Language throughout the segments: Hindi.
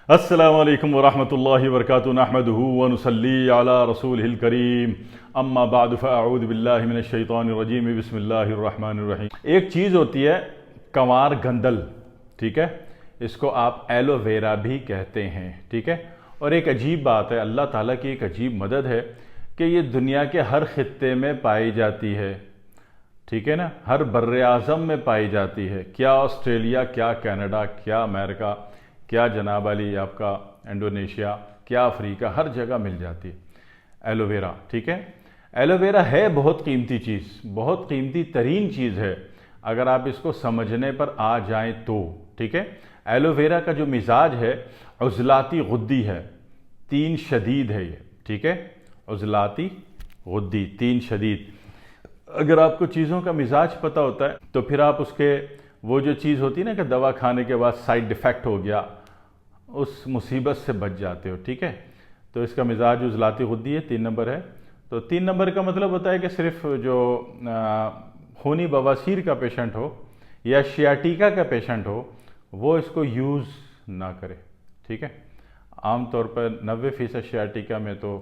अस्सलामु अलैकुम वरहमतुल्लाहि वबरकातुहू नहमदुहु व नुसल्ली अला रसूलिहिल करीम अम्मा बादु फ़अऊज़ु बिल्लाहि मिनश शैतानिर रजीम बिस्मिल्लाहिर रहमानिर रहीम। एक चीज़ होती है कंवार गंदल, ठीक है, इसको आप एलोवेरा भी कहते हैं, ठीक है। और एक अजीब बात है, अल्लाह ताला की एक अजीब मदद है कि ये दुनिया के हर खित्ते में पाई जाती है, ठीक है ना, हर बर्रे आज़म में पाई जाती है। क्या ऑस्ट्रेलिया, क्या कनाडा, क्या अमेरिका, क्या जनाब वाली आपका इंडोनेशिया, क्या अफ्रीका, हर जगह मिल जाती है एलोवेरा, ठीक है। एलोवेरा है बहुत कीमती चीज़, बहुत कीमती तरीन चीज़ है अगर आप इसको समझने पर आ जाएं तो, ठीक है। एलोवेरा का जो मिजाज है उज़लाती गुद्दी है, तीन शदीद है ये, ठीक है, उज़लाती गुद्दी तीन शदीद। अगर आपको चीज़ों का मिजाज पता होता है तो फिर आप उसके वो जो चीज़ होती है ना कि दवा खाने के बाद साइड इफ़ेक्ट हो गया, उस मुसीबत से बच जाते हो, ठीक है। तो इसका मिजाज उज़लाती गुद्दी है, 3 नंबर है। तो 3 नंबर का मतलब होता है कि सिर्फ जो खूनी बवासीर का पेशेंट हो या शियाटिका का पेशेंट हो वो इसको यूज़ ना करे, ठीक है। आम तौर पर 90% शियाटिका में तो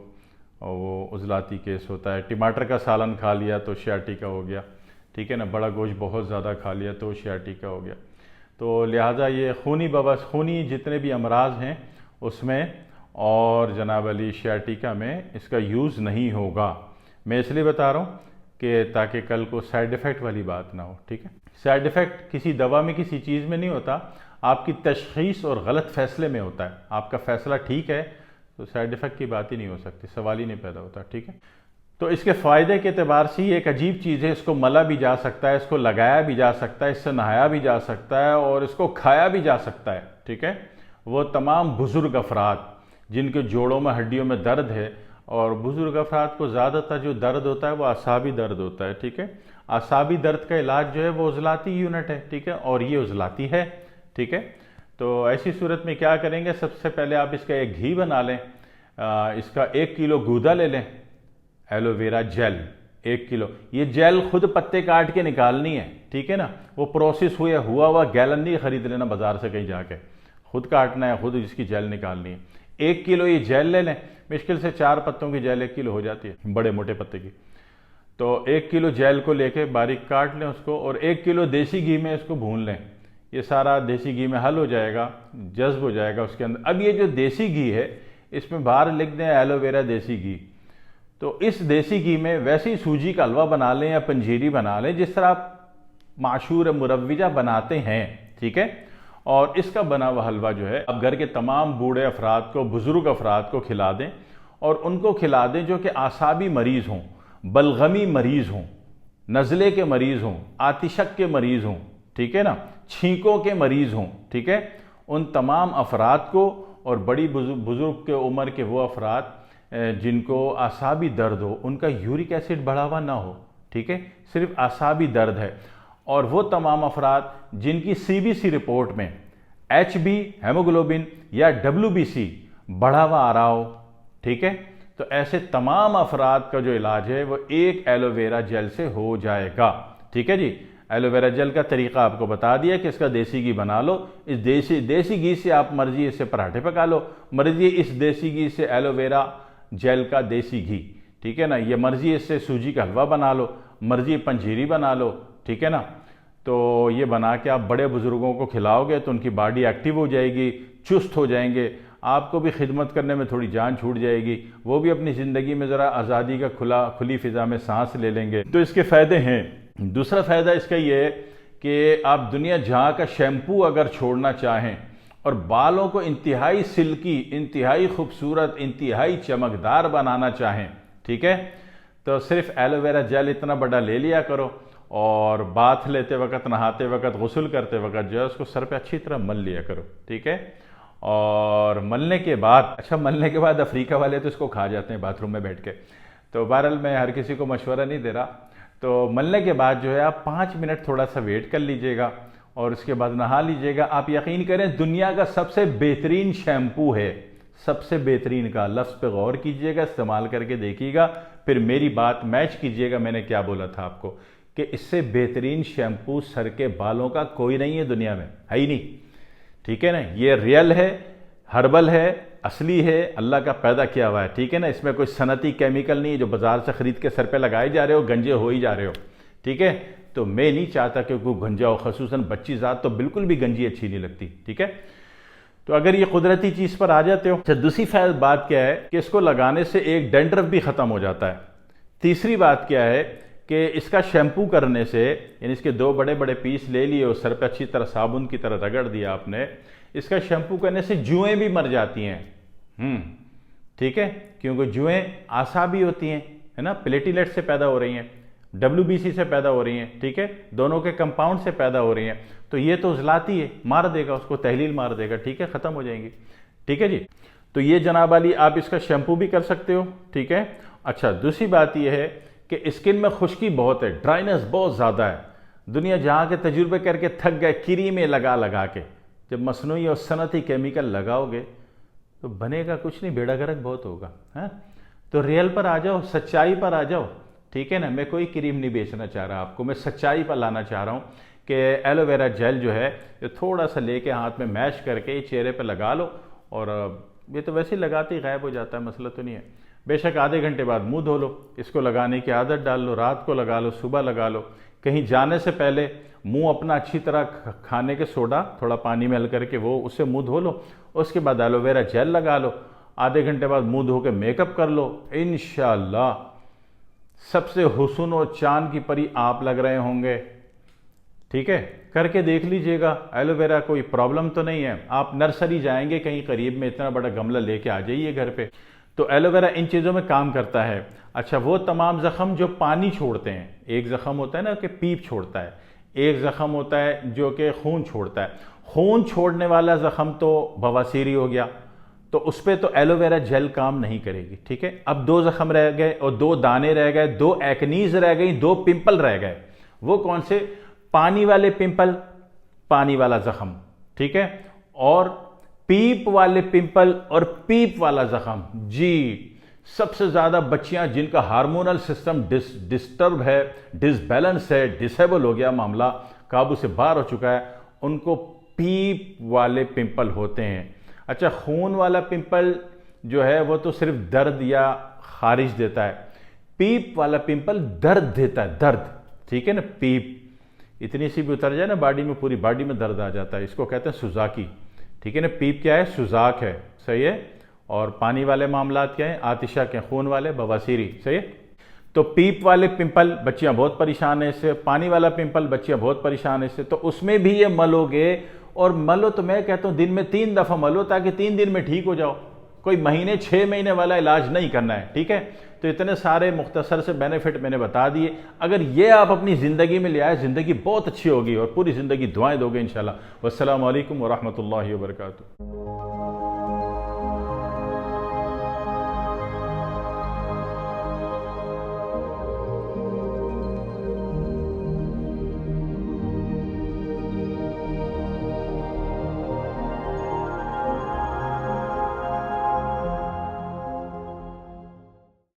वो उज़लाती केस होता है। टमाटर का सालन खा लिया तो शियाटिका हो गया, ठीक है ना, बड़ा गोश्त बहुत ज़्यादा खा लिया तो शियाटिका हो गया। तो लिहाजा ये खूनी जितने भी अमराज हैं उसमें और जनाब अली शियाटिका में इसका यूज़ नहीं होगा। मैं इसलिए बता रहा हूँ कि ताकि कल को साइड इफ़ेक्ट वाली बात ना हो, ठीक है। साइड इफ़ेक्ट किसी दवा में, किसी चीज़ में नहीं होता, आपकी तशख़ीस और गलत फ़ैसले में होता है। आपका फ़ैसला ठीक है तो साइड इफ़ेक्ट की बात ही नहीं हो सकती, सवाल ही नहीं पैदा होता, ठीक है। तो इसके फ़ायदे के अतबार से ये एक अजीब चीज़ है, इसको मला भी जा सकता है, इसको लगाया भी जा सकता है, इससे नहाया भी जा सकता है और इसको खाया भी जा सकता है, ठीक है। वो तमाम बुज़ुर्ग अफराद जिनके जोड़ों में, हड्डियों में दर्द है, और बुज़ुर्ग अफराद को ज़्यादातर जो दर्द होता है वो आसाबी दर्द होता है, ठीक है। आसाबी दर्द का इलाज जो है वो उज़लाती यूनिट है, ठीक है, और ये उज़लाती है, ठीक है। तो ऐसी सूरत में क्या करेंगे, सबसे पहले आप इसका एक घी बना लें, इसका 1 किलो गूदा ले लें, एलोवेरा जेल 1 किलो। ये जेल खुद पत्ते काट के निकालनी है, ठीक है ना, वो प्रोसेस हुआ गैलन नहीं खरीद लेना बाजार से कहीं जाके, खुद काटना है, खुद इसकी जेल निकालनी है। 1 किलो ये जेल ले लें, मुश्किल से 4 पत्तों की जेल 1 किलो हो जाती है, बड़े मोटे पत्ते की। तो 1 किलो जेल को लेके बारीक काट लें उसको, और 1 किलो देसी घी में इसको भून लें। ये सारा देसी घी में हल हो जाएगा, जज्ब हो जाएगा उसके अंदर। अब ये जो देसी घी है इसमें बाहर लिख दें एलोवेरा देसी घी। तो इस देसी घी में वैसे ही सूजी का हलवा बना लें या पंजीरी बना लें जिस तरह आप माशूर मुरव्विजा बनाते हैं, ठीक है। और इसका बना हुआ हलवा जो है अब घर के तमाम बूढ़े अफराद को, बुजुर्ग अफराद को खिला दें, और उनको खिला दें जो कि आसाबी मरीज़ हों, बलगमी मरीज़ हों, नज़ले के मरीज़ हों, आतिशक के मरीज़ हों, ठीक है ना, छींकों के मरीज़ हों, ठीक है। उन तमाम अफराद को, और बड़ी बुजुर्ग के उम्र के वो अफराद जिनको आसाबी दर्द हो, उनका यूरिक एसिड बढ़ा हुआ ना हो, ठीक है, सिर्फ आसाबी दर्द है, और वो तमाम अफराद जिनकी सीबीसी रिपोर्ट में एचबी हेमोग्लोबिन या डब्ल्यूबीसी बढ़ा हुआ आ रहा हो, ठीक है। तो ऐसे तमाम अफराद का जो इलाज है वो एक एलोवेरा जेल से हो जाएगा, ठीक है जी। एलोवेरा जेल का तरीका आपको बता दिया कि इसका देसी घी बना लो, इस देसी घी से आप मर्जी इससे पराठे पका लो, मर्जी इस देसी घी से एलोवेरा जेल का देसी घी, ठीक है ना, ये मर्जी इससे सूजी का हलवा बना लो, मर्जी पंजीरी बना लो, ठीक है ना। तो ये बना के आप बड़े बुजुर्गों को खिलाओगे तो उनकी बॉडी एक्टिव हो जाएगी, चुस्त हो जाएंगे, आपको भी खिदमत करने में थोड़ी जान छूट जाएगी, वो भी अपनी ज़िंदगी में ज़रा आज़ादी का खुली फ़िज़ा में सांस ले लेंगे। तो इसके फ़ायदे हैं। दूसरा फ़ायदा इसका ये है कि आप दुनिया जहाँ का शैम्पू अगर छोड़ना चाहें और बालों को इंतहाई सिल्की, इंतहाई खूबसूरत, इंतहाई चमकदार बनाना चाहें, ठीक है, तो सिर्फ एलोवेरा जेल इतना बड़ा ले लिया करो, और बाथ लेते वक्त, नहाते वक्त, गुस्ल करते वक्त जो है उसको सर पे अच्छी तरह मल लिया करो, ठीक है। और मलने के बाद, अच्छा मलने के बाद अफ्रीका वाले तो इसको खा जाते हैं बाथरूम में बैठ के, तो बहरहाल मैं हर किसी को मशवरा नहीं दे रहा। तो मलने के बाद जो है आप 5 मिनट थोड़ा सा वेट कर लीजिएगा और उसके बाद नहा लीजिएगा। आप यकीन करें दुनिया का सबसे बेहतरीन शैम्पू है, सबसे बेहतरीन का लफ्ज़ पे गौर कीजिएगा, इस्तेमाल करके देखिएगा, फिर मेरी बात मैच कीजिएगा, मैंने क्या बोला था आपको कि इससे बेहतरीन शैम्पू सर के बालों का कोई नहीं है दुनिया में, है ही नहीं, ठीक है ना, ये रियल है, हर्बल है, असली है, अल्लाह का पैदा किया हुआ है, ठीक है ना। इसमें कोई सनती केमिकल नहीं है जो बाजार से खरीद के सर पे लगाए जा रहे हो, गंजे हो ही जा रहे हो, ठीक है। तो मैं नहीं चाहता कि कोई गंजा हो, खसूसन बच्ची ज़ात तो बिल्कुल भी गंजी अच्छी नहीं लगती, ठीक है। तो अगर ये कुदरती चीज़ पर आ जाते हो। अच्छा, दूसरी बात क्या है कि इसको लगाने से एक डैंड्रफ भी ख़त्म हो जाता है। तीसरी बात क्या है कि इसका शैम्पू करने से, यानी इसके 2 बड़े बड़े पीस ले लिए और सर पे अच्छी तरह साबुन की तरह रगड़ दिया आपने, इसका शैम्पू करने से जुएँ भी मर जाती हैं, ठीक है। क्योंकि जुएँ आसाबी होती हैं, है ना, प्लेटिलेट से पैदा हो रही हैं, WBC से पैदा हो रही हैं, ठीक है, दोनों के कंपाउंड से पैदा हो रही हैं। तो ये तो उजलाती है, मार देगा उसको, तहलील मार देगा, ठीक है, ख़त्म हो जाएंगी, ठीक है जी। तो ये जनाब अली आप इसका शैम्पू भी कर सकते हो, ठीक है। अच्छा, दूसरी बात यह है कि स्किन में खुश्की बहुत है, ड्राइनेस बहुत ज़्यादा है। दुनिया जहाँ के तजुर्बे करके थक गए, क्रीमें लगा लगा के, जब मसनूई और सनती केमिकल लगाओगे तो बनेगा कुछ नहीं, बेड़ा गर्क बहुत होगा, है। तो रियल पर आ जाओ, सच्चाई पर आ जाओ, ठीक है ना। मैं कोई क्रीम नहीं बेचना चाह रहा आपको, मैं सच्चाई पर लाना चाह रहा हूँ कि एलोवेरा जेल जो है ये थोड़ा सा लेके हाथ में मैश करके चेहरे पे लगा लो, और ये तो वैसे ही लगाते ही गायब हो जाता है, मसला तो नहीं है। बेशक आधे घंटे बाद मुंह धो लो, इसको लगाने की आदत डाल लो, रात को लगा लो, सुबह लगा लो, कहीं जाने से पहले मुंह अपना अच्छी तरह खाने के सोडा थोड़ा पानी में हल करके वो उससे मुंह धो लो, उसके बाद एलोवेरा जेल लगा लो, आधे घंटे बाद मुंह धो के मेकअप कर लो, इंशाअल्लाह सबसे हुस्न और चांद की परी आप लग रहे होंगे, ठीक है। करके देख लीजिएगा, एलोवेरा कोई प्रॉब्लम तो नहीं है। आप नर्सरी जाएंगे कहीं करीब में, इतना बड़ा गमला लेके आ जाइए घर पे। तो एलोवेरा इन चीज़ों में काम करता है। अच्छा, वो तमाम ज़ख़म जो पानी छोड़ते हैं, एक ज़ख़म होता है ना कि पीप छोड़ता है, एक ज़ख़म होता है जो कि खून छोड़ता है। खून छोड़ने वाला ज़ख़म तो बवासीरी हो गया, तो उस पर तो एलोवेरा जेल काम नहीं करेगी, ठीक है। अब 2 ज़ख़म रह गए और 2 दाने रह गए, 2 एक्नीज रह गई, 2 पिंपल रह गए। वो कौन से? पानी वाले पिंपल, पानी वाला ज़ख़म, ठीक है, और पीप वाले पिंपल और पीप वाला ज़ख़म। जी, सबसे ज़्यादा बच्चियां जिनका हार्मोनल सिस्टम डिस्टर्ब है, डिसबैलेंस है, डिसेबल हो गया, मामला काबू से बाहर हो चुका है, उनको पीप वाले पिंपल होते हैं। अच्छा, खून वाला पिंपल जो है वो तो सिर्फ दर्द या खारिज देता है, पीप वाला पिंपल दर्द देता है, दर्द, ठीक है ना। पीप इतनी सी भी उतर जाए ना बॉडी में, पूरी बॉडी में दर्द आ जाता है, इसको कहते हैं सुजाकी, ठीक है ना। पीप क्या है? सुजाक है, सही है। और पानी वाले मामलात क्या है? आतिशा के, खून वाले बवासीरी, सही है। तो पीप वाले पिंपल बच्चियां बहुत परेशान है इससे, पानी वाला पिंपल बच्चियां बहुत परेशान है इससे। तो उसमें भी ये मलोगे, और मलो तो मैं कहता हूं दिन में 3 दफ़ा मलो, ताकि 3 दिन में ठीक हो जाओ। कोई महीने 6 महीने वाला इलाज नहीं करना है, ठीक है। तो इतने सारे मुख्तसर से बेनिफिट मैंने बता दिए। अगर ये आप अपनी ज़िंदगी में ले आए, ज़िंदगी बहुत अच्छी होगी और पूरी ज़िंदगी दुआएं दोगे इंशाल्लाह। वस्सलामु अलैकुम वरहमतुल्लाहि वबरकातुहू।